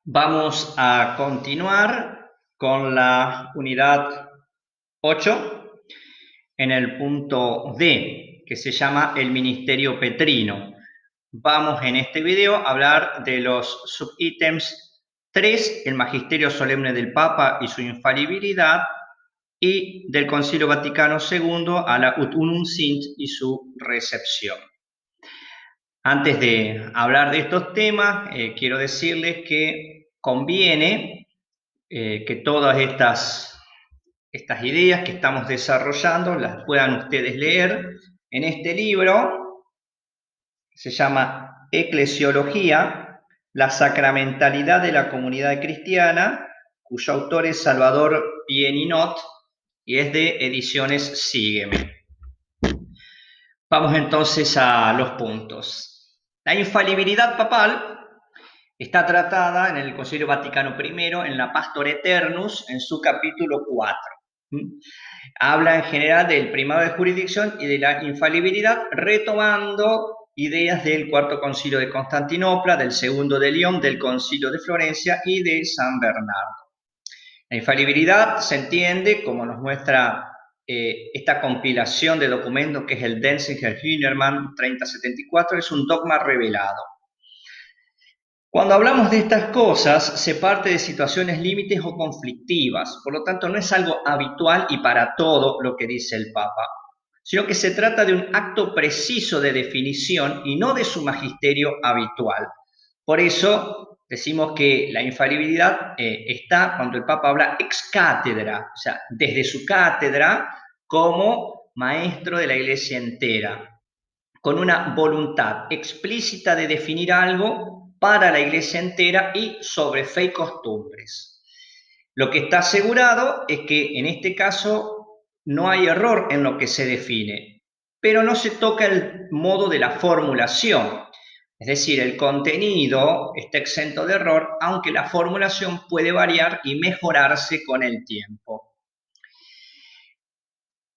Vamos a continuar con la unidad 8 en el punto D, que se llama el Ministerio Petrino. Vamos en este video a hablar de los subítems 3, el Magisterio Solemne del Papa y su infalibilidad, y del Concilio Vaticano II a la Ut Unum Sint y su recepción. Antes de hablar de estos temas, quiero decirles que conviene que todas estas ideas que estamos desarrollando las puedan ustedes leer en este libro, que se llama Eclesiología, la sacramentalidad de la comunidad cristiana, cuyo autor es Salvador Pieninot y es de Ediciones Sígueme. Vamos entonces a los puntos. La infalibilidad papal está tratada en el Concilio Vaticano I, en la Pastor Eternus, en su capítulo 4. Habla en general del primado de jurisdicción y de la infalibilidad, retomando ideas del Cuarto Concilio de Constantinopla, del Segundo de León, del Concilio de Florencia y de San Bernardo. La infalibilidad se entiende, como nos muestra esta compilación de documentos que es el Denzinger-Hühnermann 3074, es un dogma revelado. Cuando hablamos de estas cosas, se parte de situaciones límites o conflictivas, por lo tanto no es algo habitual y para todo lo que dice el Papa, sino que se trata de un acto preciso de definición y no de su magisterio habitual. Por eso decimos que la infalibilidad está cuando el Papa habla ex cátedra, o sea, desde su cátedra como maestro de la Iglesia entera, con una voluntad explícita de definir algo para la Iglesia entera y sobre fe y costumbres. Lo que está asegurado es que en este caso no hay error en lo que se define, pero no se toca el modo de la formulación. Es decir, el contenido está exento de error, aunque la formulación puede variar y mejorarse con el tiempo.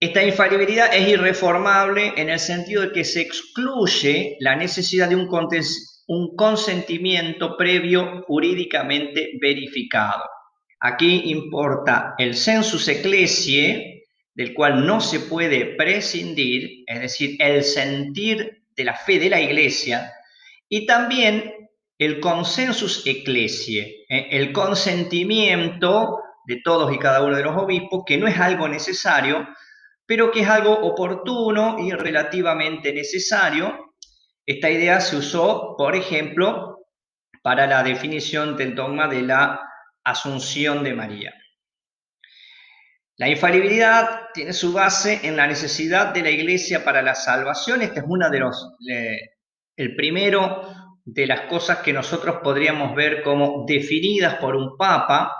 Esta infalibilidad es irreformable en el sentido de que se excluye la necesidad de un consentimiento previo jurídicamente verificado. Aquí importa el sensus ecclesiae, del cual no se puede prescindir, es decir, el sentir de la fe de la Iglesia, y también el consensus ecclesiae, el consentimiento de todos y cada uno de los obispos, que no es algo necesario, pero que es algo oportuno y relativamente necesario. Esta idea se usó, por ejemplo, para la definición del dogma de la Asunción de María. La infalibilidad tiene su base en la necesidad de la Iglesia para la salvación. Este es uno de el primero de las cosas que nosotros podríamos ver como definidas por un papa,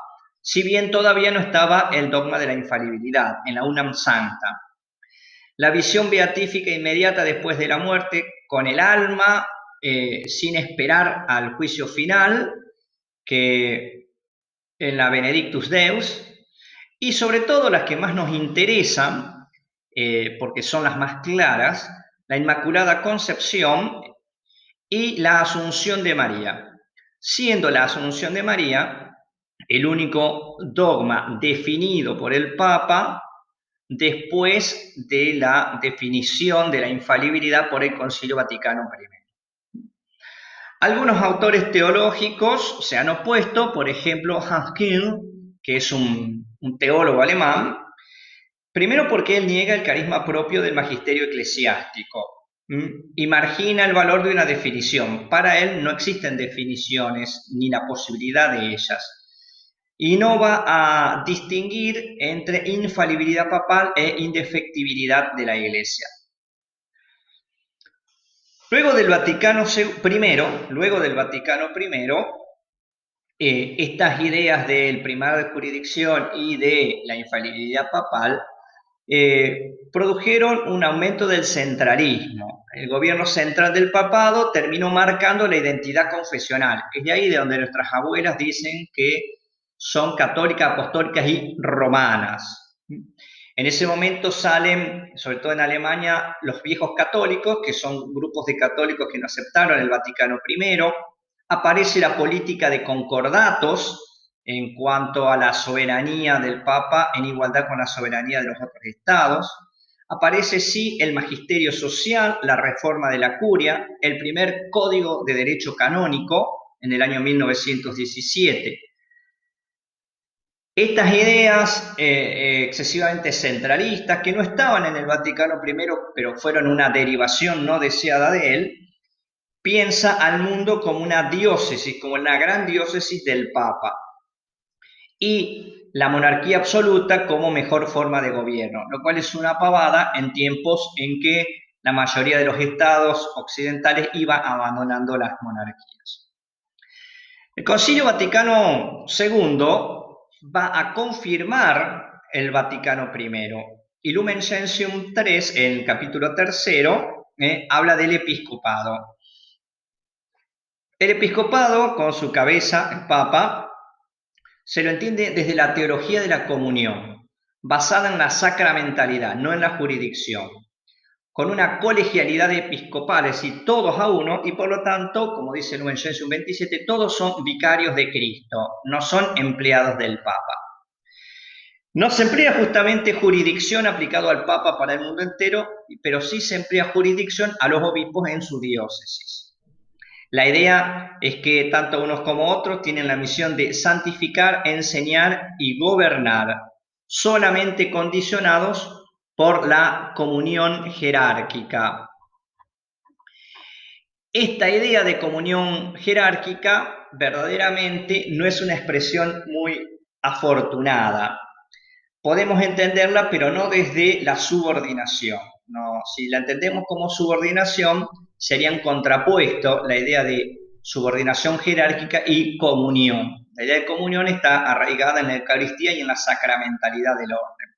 si bien todavía no estaba el dogma de la infalibilidad en la Unam Sancta. La visión beatífica inmediata después de la muerte, con el alma, sin esperar al juicio final, que en la Benedictus Deus, y sobre todo las que más nos interesan, porque son las más claras, la Inmaculada Concepción y la Asunción de María, siendo la Asunción de María el único dogma definido por el Papa después de la definición de la infalibilidad por el Concilio Vaticano I. Algunos autores teológicos se han opuesto, por ejemplo, Hans Küng, que es un teólogo alemán, primero porque él niega el carisma propio del magisterio eclesiástico y margina el valor de una definición. Para él no existen definiciones ni la posibilidad de ellas. Y no va a distinguir entre infalibilidad papal e indefectibilidad de la Iglesia. Luego del Vaticano I, estas ideas del primado de jurisdicción y de la infalibilidad papal produjeron un aumento del centralismo. El gobierno central del papado terminó marcando la identidad confesional. Es de ahí de donde nuestras abuelas dicen que son católicas, apostólicas y romanas. En ese momento salen, sobre todo en Alemania, los viejos católicos, que son grupos de católicos que no aceptaron el Vaticano I, Aparece la política de concordatos en cuanto a la soberanía del Papa en igualdad con la soberanía de los otros estados. Aparece sí el magisterio social, la reforma de la curia, el primer código de derecho canónico en el año 1917. Estas ideas excesivamente centralistas, que no estaban en el Vaticano I, pero fueron una derivación no deseada de él, piensa al mundo como una diócesis, como una gran diócesis del Papa, y la monarquía absoluta como mejor forma de gobierno, lo cual es una pavada en tiempos en que la mayoría de los estados occidentales iba abandonando las monarquías. El Concilio Vaticano II va a confirmar el Vaticano I. Y Lumen Gentium 3, en el capítulo 3, habla del episcopado. El episcopado, con su cabeza, el Papa, se lo entiende desde la teología de la comunión, basada en la sacramentalidad, no en la jurisdicción, con una colegialidad episcopal, es decir, todos a uno, y por lo tanto, como dice Lumen Gentium 27, todos son vicarios de Cristo, no son empleados del Papa. No se emplea justamente jurisdicción aplicado al Papa para el mundo entero, pero sí se emplea jurisdicción a los obispos en su diócesis. La idea es que tanto unos como otros tienen la misión de santificar, enseñar y gobernar, solamente condicionados por la comunión jerárquica. Esta idea de comunión jerárquica verdaderamente no es una expresión muy afortunada. Podemos entenderla, pero no desde la subordinación. No, si la entendemos como subordinación, sería un contrapuesto la idea de subordinación jerárquica y comunión. La idea de comunión está arraigada en la Eucaristía y en la sacramentalidad del orden.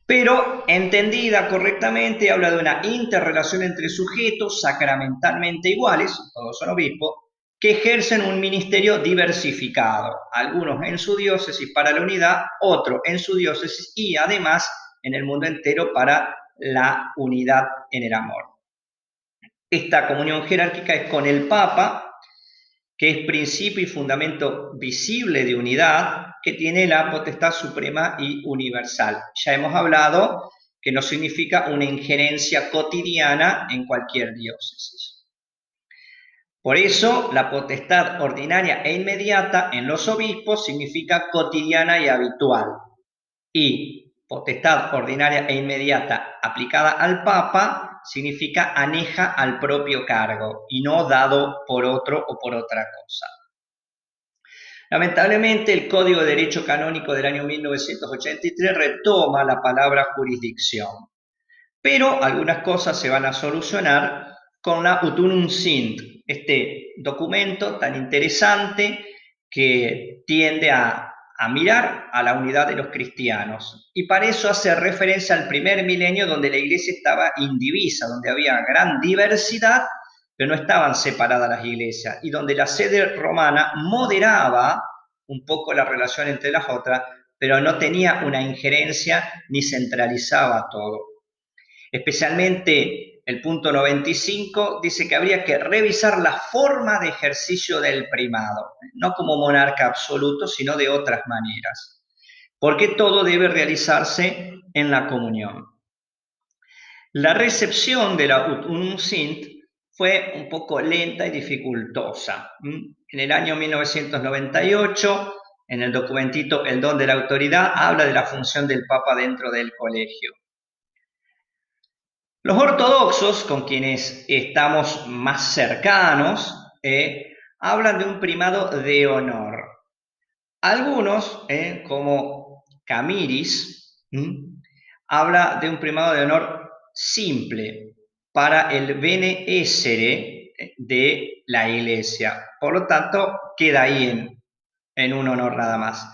Pero entendida correctamente, habla de una interrelación entre sujetos sacramentalmente iguales, todos son obispos, que ejercen un ministerio diversificado, algunos en su diócesis para la unidad, otros en su diócesis y además en el mundo entero para la unidad en el amor. Esta comunión jerárquica es con el Papa, que es principio y fundamento visible de unidad, que tiene la potestad suprema y universal. Ya hemos hablado que no significa una injerencia cotidiana en cualquier diócesis. Por eso, la potestad ordinaria e inmediata en los obispos significa cotidiana y habitual. Y potestad ordinaria e inmediata aplicada al Papa significa aneja al propio cargo y no dado por otro o por otra cosa. Lamentablemente, el Código de Derecho Canónico del año 1983 retoma la palabra jurisdicción, pero algunas cosas se van a solucionar con la Ut Unum Sint, este documento tan interesante que tiende a mirar a la unidad de los cristianos. Y para eso hace referencia al primer milenio donde la iglesia estaba indivisa, donde había gran diversidad, pero no estaban separadas las iglesias, y donde la sede romana moderaba un poco la relación entre las otras, pero no tenía una injerencia ni centralizaba todo. Especialmente el punto 95 dice que habría que revisar la forma de ejercicio del primado, no como monarca absoluto, sino de otras maneras, porque todo debe realizarse en la comunión. La recepción de la Ut Unum Sint fue un poco lenta y dificultosa. En el año 1998, en el documentito El don de la autoridad, habla de la función del Papa dentro del colegio. Los ortodoxos, con quienes estamos más cercanos, hablan de un primado de honor. Algunos, como Camiris, habla de un primado de honor simple para el bene essere de la iglesia. Por lo tanto, queda ahí en un honor nada más.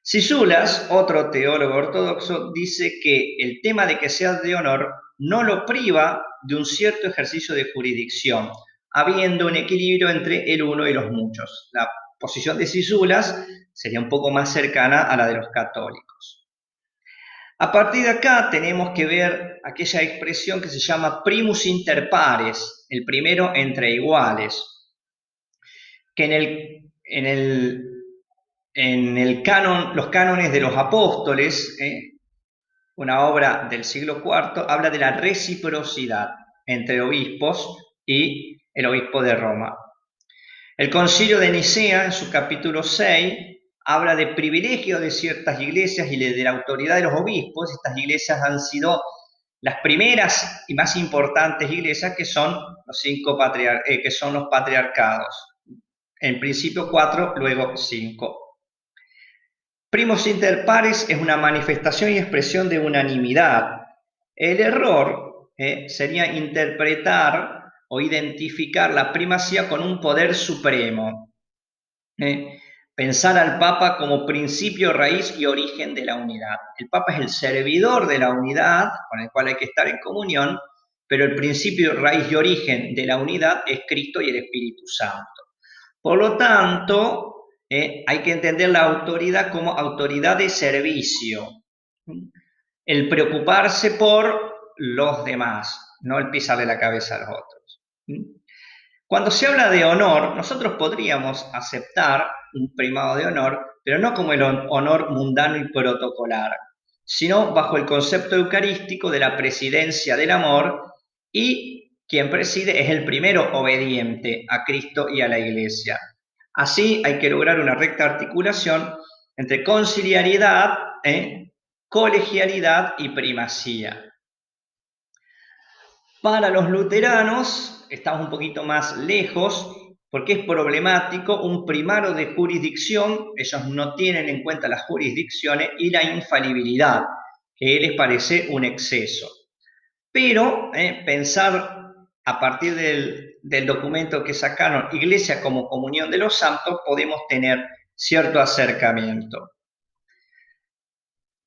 Sisulas, otro teólogo ortodoxo, dice que el tema de que sea de honor no lo priva de un cierto ejercicio de jurisdicción, habiendo un equilibrio entre el uno y los muchos. La posición de Sisulas sería un poco más cercana a la de los católicos. A partir de acá tenemos que ver aquella expresión que se llama primus inter pares, el primero entre iguales. que en el canon, los cánones de los apóstoles, una obra del siglo IV, habla de la reciprocidad entre obispos y el obispo de Roma. El Concilio de Nicea, en su capítulo 6, habla de privilegio de ciertas iglesias y de la autoridad de los obispos. Estas iglesias han sido las primeras y más importantes iglesias, que son los patriarcados. En principio 4, luego 5. Primos inter pares es una manifestación y expresión de unanimidad. El error sería interpretar o identificar la primacía con un poder supremo. Pensar al Papa como principio, raíz y origen de la unidad. El Papa es el servidor de la unidad, con el cual hay que estar en comunión, pero el principio, raíz y origen de la unidad es Cristo y el Espíritu Santo. Por lo tanto, hay que entender la autoridad como autoridad de servicio. El preocuparse por los demás, no el pisarle la cabeza a los otros. Cuando se habla de honor, nosotros podríamos aceptar un primado de honor, pero no como el honor mundano y protocolar, sino bajo el concepto eucarístico de la presidencia del amor, y quien preside es el primero obediente a Cristo y a la Iglesia. Así hay que lograr una recta articulación entre conciliariedad, colegialidad y primacía. Para los luteranos estamos un poquito más lejos, porque es problemático un primado de jurisdicción. Ellos no tienen en cuenta las jurisdicciones y la infalibilidad, que les parece un exceso. Pero pensar a partir del documento que sacaron, Iglesia como comunión de los santos, podemos tener cierto acercamiento.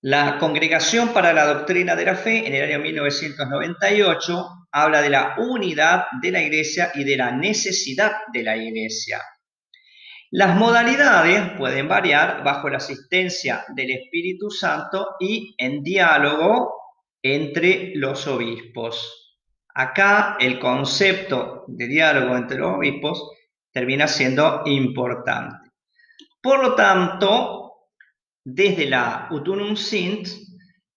La Congregación para la Doctrina de la Fe, en el año 1998, habla de la unidad de la Iglesia y de la necesidad de la Iglesia. Las modalidades pueden variar bajo la asistencia del Espíritu Santo y en diálogo entre los obispos. Acá el concepto de diálogo entre los obispos termina siendo importante. Por lo tanto, desde la Utunum Sint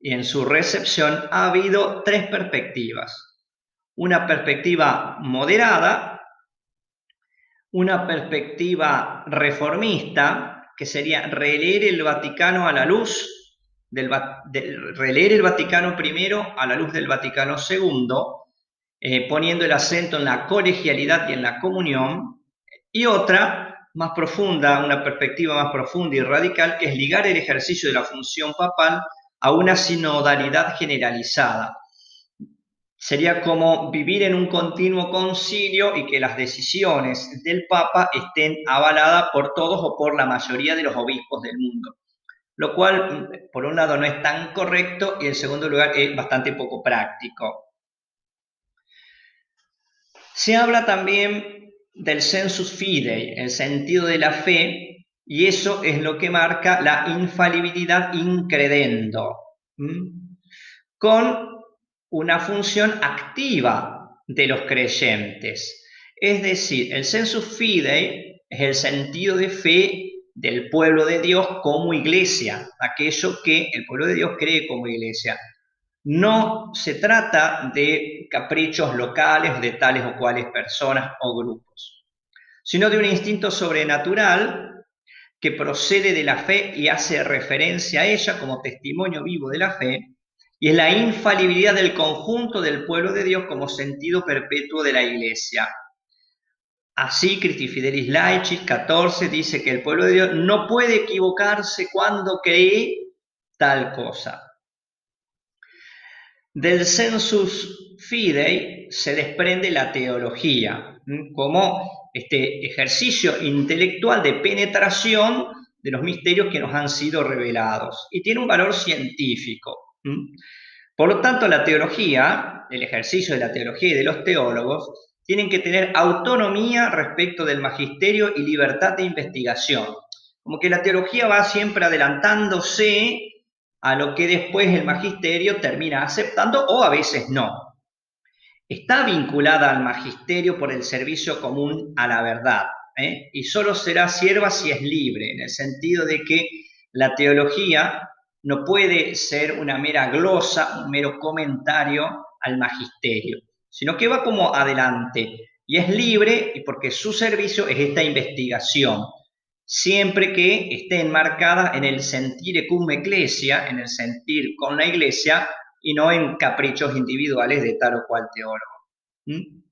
y en su recepción ha habido tres perspectivas. Una perspectiva moderada, una perspectiva reformista, que sería releer el Vaticano a la luz releer el Vaticano primero a la luz del Vaticano segundo, poniendo el acento en la colegialidad y en la comunión, y otra más profunda, una perspectiva más profunda y radical, que es ligar el ejercicio de la función papal a una sinodalidad generalizada. Sería como vivir en un continuo concilio y que las decisiones del Papa estén avaladas por todos o por la mayoría de los obispos del mundo. Lo cual, por un lado, no es tan correcto y en segundo lugar es bastante poco práctico. Se habla también del sensus fidei, el sentido de la fe, y eso es lo que marca la infalibilidad incredendo, con una función activa de los creyentes. Es decir, el sensus fidei es el sentido de fe del pueblo de Dios como iglesia, aquello que el pueblo de Dios cree como iglesia. No se trata de caprichos locales de tales o cuales personas o grupos, sino de un instinto sobrenatural que procede de la fe y hace referencia a ella como testimonio vivo de la fe, y es la infalibilidad del conjunto del pueblo de Dios como sentido perpetuo de la Iglesia. Así, Christi Fidelis Laicis 14 dice que el pueblo de Dios no puede equivocarse cuando cree tal cosa. Del sensus fidei se desprende la teología como este ejercicio intelectual de penetración de los misterios que nos han sido revelados, y tiene un valor científico. Por lo tanto, la teología, el ejercicio de la teología y de los teólogos, tienen que tener autonomía respecto del magisterio y libertad de investigación. Como que la teología va siempre adelantándose a lo que después el magisterio termina aceptando o a veces no. Está vinculada al magisterio por el servicio común a la verdad. y solo será sierva si es libre, en el sentido de que la teología no puede ser una mera glosa, un mero comentario al magisterio, sino que va como adelante y es libre y porque su servicio es esta investigación, siempre que esté enmarcada en el sentire cum ecclesia, en el sentir con la iglesia y no en caprichos individuales de tal o cual teólogo. ¿Mm?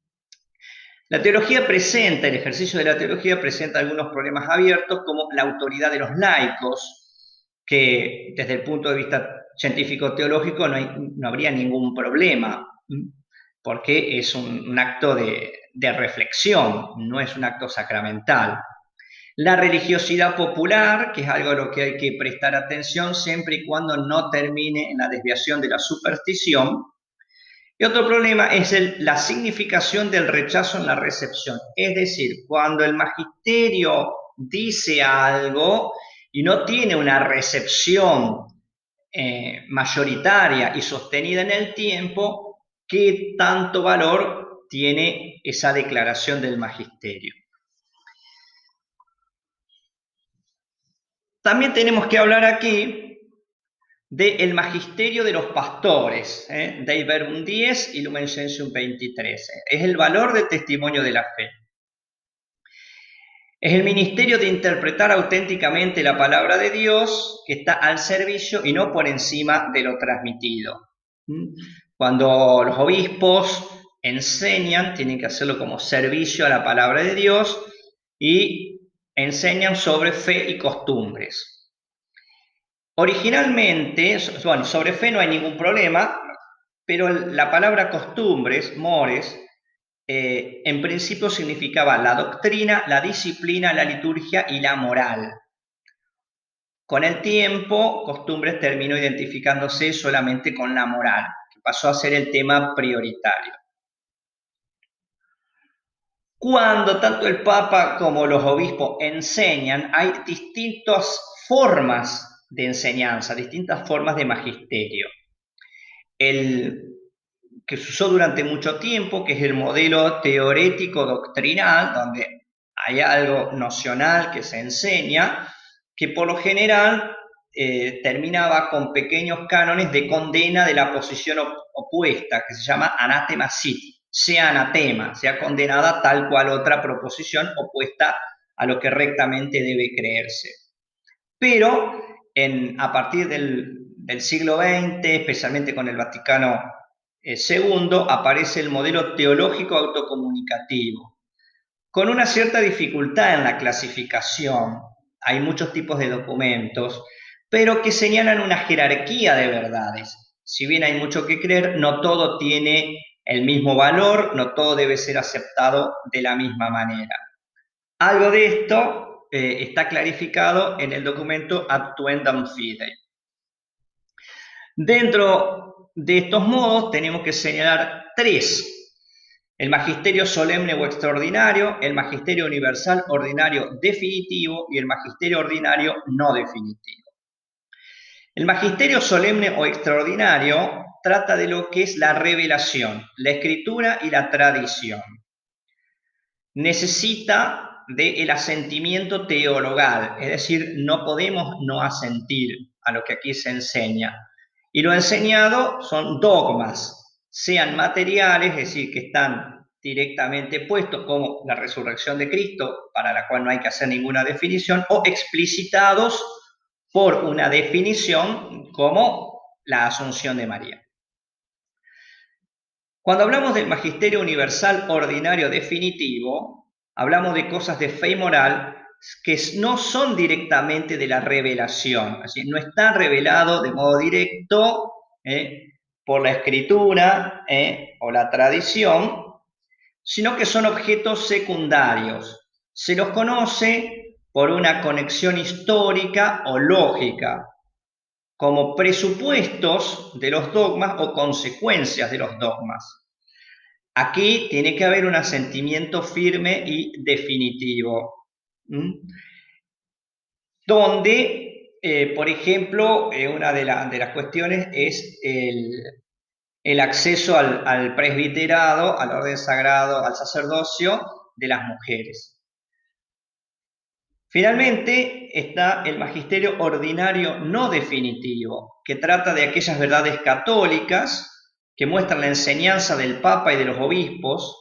La teología presenta, el ejercicio de la teología presenta algunos problemas abiertos como la autoridad de los laicos, que desde el punto de vista científico-teológico no habría ningún problema, porque es un acto de reflexión, no es un acto sacramental. La religiosidad popular, que es algo a lo que hay que prestar atención siempre y cuando no termine en la desviación de la superstición. Y otro problema es la significación del rechazo en la recepción. Es decir, cuando el magisterio dice algo y no tiene una recepción mayoritaria y sostenida en el tiempo, ¿qué tanto valor tiene esa declaración del magisterio? También tenemos que hablar aquí del magisterio de los pastores, Dei Verbum 10 y Lumen Gentium 23. Es el valor del testimonio de la fe. Es el ministerio de interpretar auténticamente la palabra de Dios que está al servicio y no por encima de lo transmitido. Cuando los obispos enseñan, tienen que hacerlo como servicio a la palabra de Dios y enseñan sobre fe y costumbres. Originalmente, bueno, sobre fe no hay ningún problema, pero la palabra costumbres, mores, en principio significaba la doctrina, la disciplina, la liturgia y la moral. Con el tiempo, costumbres terminó identificándose solamente con la moral, que pasó a ser el tema prioritario. Cuando tanto el Papa como los obispos enseñan, hay distintas formas de enseñanza, distintas formas de magisterio. El que se usó durante mucho tiempo, que es el modelo teorético doctrinal, donde hay algo nocional que se enseña, que por lo general terminaba con pequeños cánones de condena de la posición opuesta, que se llama anatema sit, sea anatema, sea condenada tal cual otra proposición opuesta a lo que rectamente debe creerse. Pero a partir del siglo XX, especialmente con el Vaticano II, aparece el modelo teológico autocomunicativo, con una cierta dificultad en la clasificación. Hay muchos tipos de documentos, pero que señalan una jerarquía de verdades. Si bien hay mucho que creer, no todo tiene el mismo valor, no todo debe ser aceptado de la misma manera. Algo de esto está clarificado en el documento Actuendam Fidei. Dentro de estos modos tenemos que señalar tres: el magisterio solemne o extraordinario, el magisterio universal ordinario definitivo y el magisterio ordinario no definitivo. El magisterio solemne o extraordinario trata de lo que es la revelación, la escritura y la tradición. Necesita del asentimiento teologal, es decir, no podemos no asentir a lo que aquí se enseña. Y lo enseñado son dogmas, sean materiales, es decir, que están directamente puestos como la resurrección de Cristo, para la cual no hay que hacer ninguna definición, o explicitados por una definición como la Asunción de María. Cuando hablamos del magisterio universal ordinario definitivo, hablamos de cosas de fe y moral que no son directamente de la revelación, así, no está revelado de modo directo por la escritura o la tradición, sino que son objetos secundarios. Se los conoce por una conexión histórica o lógica, como presupuestos de los dogmas o consecuencias de los dogmas. Aquí tiene que haber un asentimiento firme y definitivo, donde, por ejemplo, una de las cuestiones es el acceso al presbiterado, al orden sagrado, al sacerdocio de las mujeres. Finalmente está el magisterio ordinario no definitivo, que trata de aquellas verdades católicas que muestran la enseñanza del Papa y de los obispos,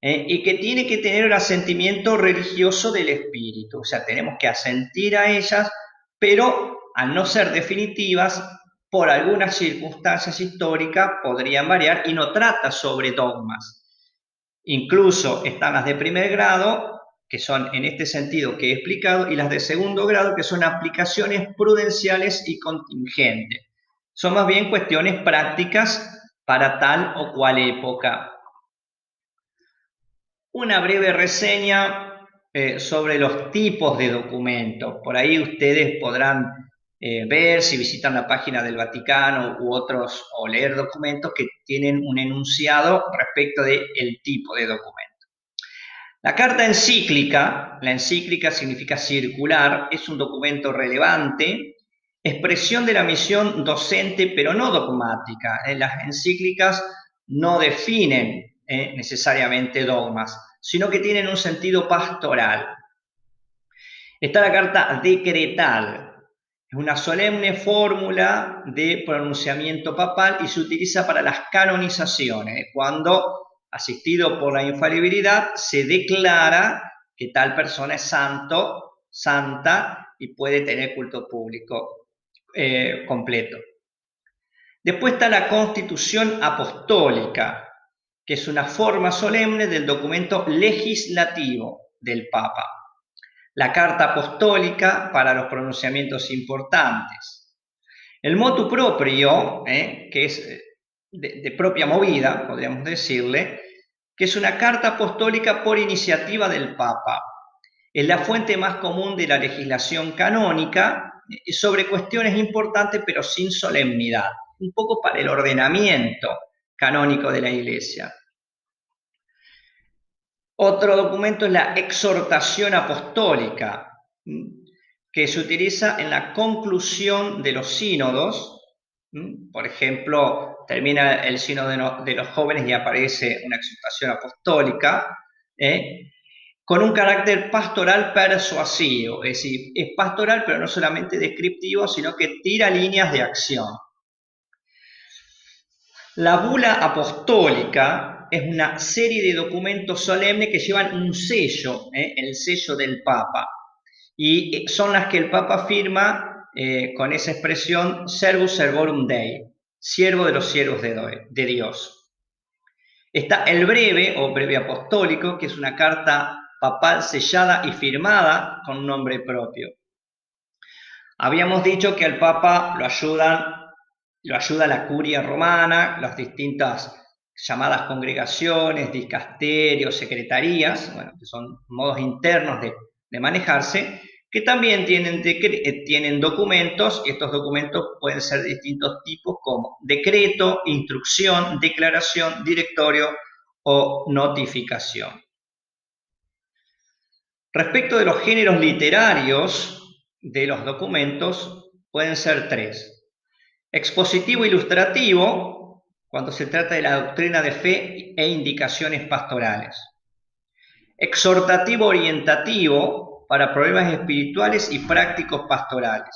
y que tiene que tener el asentimiento religioso del Espíritu. O sea, tenemos que asentir a ellas, pero al no ser definitivas, por algunas circunstancias históricas podrían variar y no trata sobre dogmas. Incluso están las de primer grado, que son en este sentido que he explicado, y las de segundo grado, que son aplicaciones prudenciales y contingentes. Son más bien cuestiones prácticas para tal o cual época. Una breve reseña sobre los tipos de documentos. Por ahí ustedes podrán ver si visitan la página del Vaticano u otros, o leer documentos que tienen un enunciado respecto del tipo de documento. La carta encíclica, la encíclica significa circular, es un documento relevante, expresión de la misión docente, pero no dogmática. Las encíclicas no definen necesariamente dogmas, sino que tienen un sentido pastoral. Está la carta decretal, es una solemne fórmula de pronunciamiento papal y se utiliza para las canonizaciones, cuando, asistido por la infalibilidad, se declara que tal persona es santo, santa y puede tener culto público completo. Después está la Constitución Apostólica, que es una forma solemne del documento legislativo del Papa. La Carta Apostólica para los pronunciamientos importantes. El motu proprio, que es de propia movida, podríamos decirle, que es una carta apostólica por iniciativa del Papa. Es la fuente más común de la legislación canónica sobre cuestiones importantes pero sin solemnidad, un poco para el ordenamiento canónico de la Iglesia. Otro documento es la exhortación apostólica, que se utiliza en la conclusión de los sínodos. Por ejemplo, termina el sínodo de los jóvenes y aparece una exhortación apostólica, con un carácter pastoral persuasivo, es decir, es pastoral pero no solamente descriptivo, sino que tira líneas de acción. La bula apostólica es una serie de documentos solemnes que llevan un sello, el sello del Papa, y son las que el Papa firma con esa expresión Servus Servorum Dei, siervo de los siervos de Dios. Está el breve o breve apostólico, que es una carta papal sellada y firmada con un nombre propio. Habíamos dicho que al Papa lo ayuda la curia romana, las distintas llamadas congregaciones, dicasterios, secretarías, bueno, que son modos internos de manejarse, que también tienen documentos, y estos documentos pueden ser de distintos tipos como decreto, instrucción, declaración, directorio o notificación. Respecto de los géneros literarios de los documentos, pueden ser tres. Expositivo ilustrativo, cuando se trata de la doctrina de fe e indicaciones pastorales. Exhortativo orientativo, para problemas espirituales y prácticos pastorales.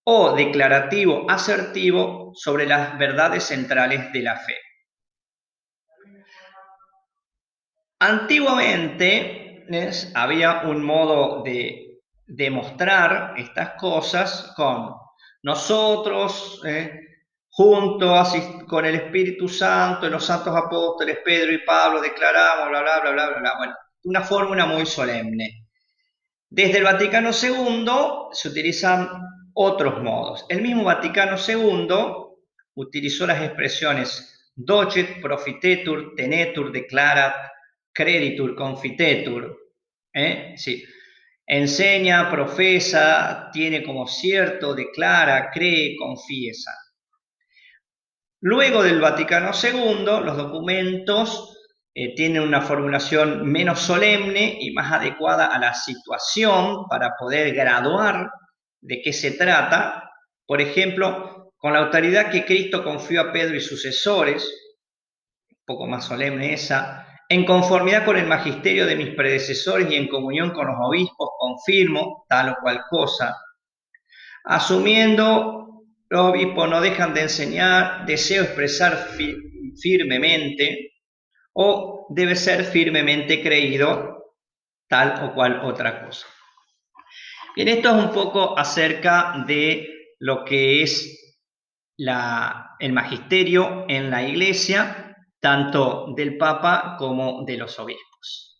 O declarativo asertivo, sobre las verdades centrales de la fe. Antiguamente había un modo de demostrar estas cosas con nosotros, junto con el Espíritu Santo y los santos apóstoles Pedro y Pablo declaramos, bla, bla, bla, bla, bla, bla. Bueno, una fórmula muy solemne. Desde el Vaticano II se utilizan otros modos. El mismo Vaticano II utilizó las expresiones docet, profitetur, tenetur, declarat, creditur, confitetur. Sí. Enseña, profesa, tiene como cierto, declara, cree, confiesa. Luego del Vaticano II, los documentos tienen una formulación menos solemne y más adecuada a la situación para poder graduar de qué se trata. Por ejemplo, con la autoridad que Cristo confió a Pedro y sucesores, un poco más solemne esa, En conformidad con el magisterio de mis predecesores y en comunión con los obispos, confirmo tal o cual cosa. Asumiendo, los obispos no dejan de enseñar, deseo expresar firmemente o debe ser firmemente creído tal o cual otra cosa. Bien, esto es un poco acerca de lo que es el magisterio en la Iglesia, tanto del Papa como de los obispos.